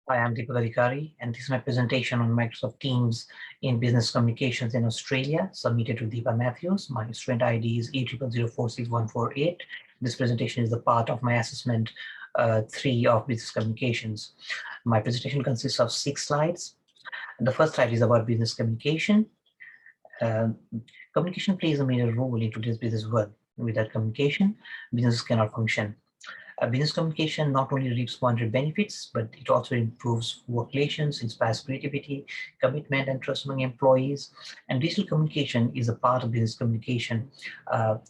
Hi, I'm Deepak Adhikari, and this is my presentation on Microsoft Teams in Business Communications in Australia, submitted to Deepa Matthews. My student ID is E00046148. This presentation is the part of my assessment 3 of Business Communications. My presentation consists of 6 slides. The first slide is about business communication. Uh, Communication plays a major role in today's business world. Without communication, businesses cannot function. Business communication not only reaps monetary benefits, but it also improves work relations, inspires creativity, commitment, and trust among employees. And digital communication is a part of business communication,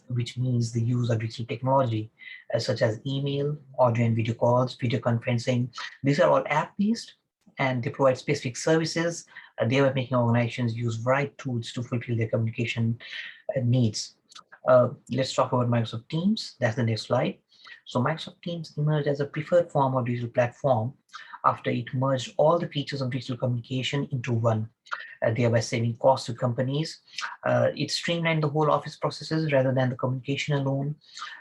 which means the use of digital technology, such as email, audio and video calls, video conferencing. These are all app-based, and they provide specific services, thereby making organizations use right tools to fulfill their communication needs. Let's talk about Microsoft Teams. That's the next slide. So Microsoft Teams emerged as a preferred form of digital platform after it merged all the features of digital communication into one, thereby saving costs to companies. It streamlined the whole office processes rather than the communication alone.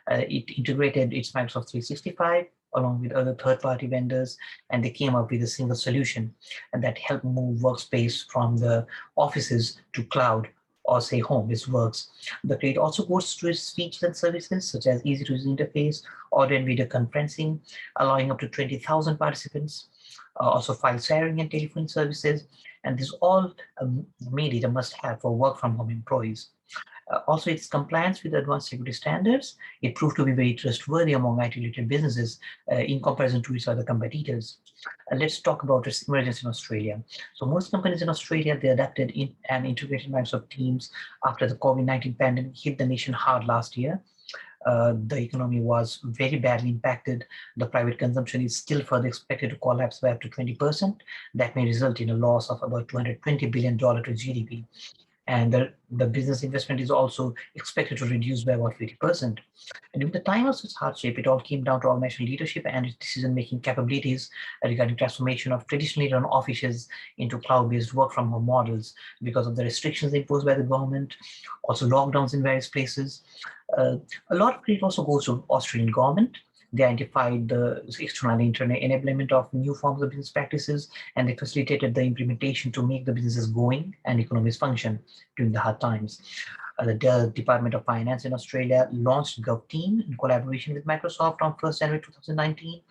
It integrated its Microsoft 365 along with other third-party vendors, and they came up with a single solution and that helped move workspace from the offices to cloud or say home. This works. The credit also goes to its features and services such as easy to use interface, audio and video conferencing, allowing up to 20,000 participants, also file sharing and telephone services, and this all made it a must-have for work from home employees. Also, its compliance with advanced security standards, it proved to be very trustworthy among IT-related businesses in comparison to its other competitors. Let's talk about its emergence in Australia. So most companies in Australia, they adapted in and integrated Microsoft Teams after the COVID-19 pandemic hit the nation hard last year. The economy was very badly impacted. The private consumption is still further expected to collapse by up to 20%. That may result in a loss of about $220 billion to GDP. And the business investment is also expected to reduce by about 50%. And during the time of such hardship, it all came down to organizational leadership and its decision-making capabilities regarding transformation of traditionally run offices into cloud-based work from home models because of the restrictions imposed by the government, also lockdowns in various places. Uh, a lot of credit also goes to Australian government. They identified the external and internal enablement of new forms of business practices, and they facilitated the implementation to make the businesses going and economies function during the hard times. The Department of Finance in Australia launched GovTeam in collaboration with Microsoft on 1st January 2019.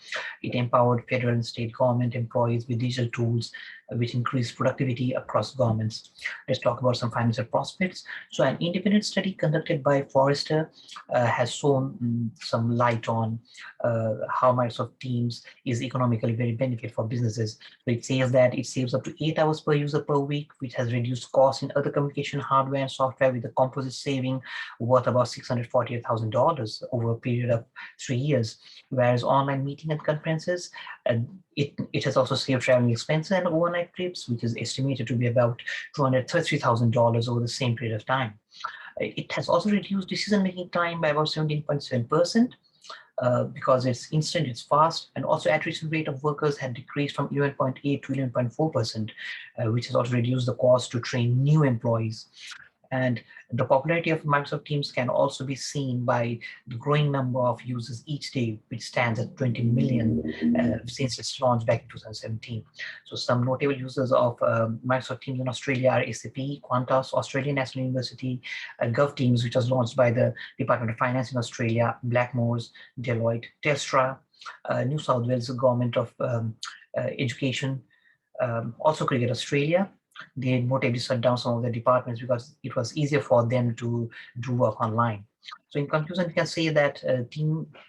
It empowered federal and state government employees with digital tools, which increased productivity across governments. Let's talk about some financial prospects. So an independent study conducted by Forrester has shown some light on how Microsoft Teams is economically very benefit for businesses. So it says that it saves up to 8 hours per user per week, which has reduced costs in other communication hardware and software with a composite saving worth about $648,000 over a period of 3 years. Whereas online meeting and conferences, it has also saved traveling expenses and overnight trips, which is estimated to be about $233,000 over the same period of time. It has also reduced decision-making time by about 17.7%. Because it's instant, it's fast, and also attrition rate of workers had decreased from 11.8 to 11.4%, which has also reduced the cost to train new employees. And the popularity of Microsoft Teams can also be seen by the growing number of users each day, which stands at 20 million since its launch back in 2017. So some notable users of Microsoft Teams in Australia are SAP, Qantas, Australian National University, GovTeams, which was launched by the Department of Finance in Australia, Blackmores, Deloitte, Telstra, New South Wales Government of Education, also Cricket Australia. They notably shut down some of the departments because it was easier for them to do work online. So in conclusion, we can say that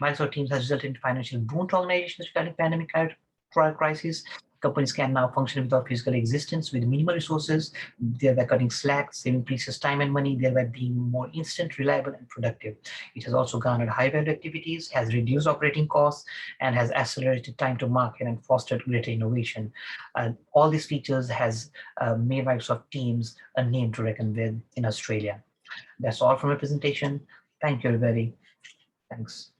Microsoft Teams has resulted in financial boon to organizations regarding pandemic crisis. Companies can now function without physical existence with minimal resources, thereby cutting slack, saving precious time and money, thereby being more instant, reliable, and productive. It has also garnered high-value activities, has reduced operating costs, and has accelerated time to market and fostered greater innovation. All these features has made Microsoft Teams a name to reckon with in Australia. That's all from my presentation. Thank you, everybody. Thanks.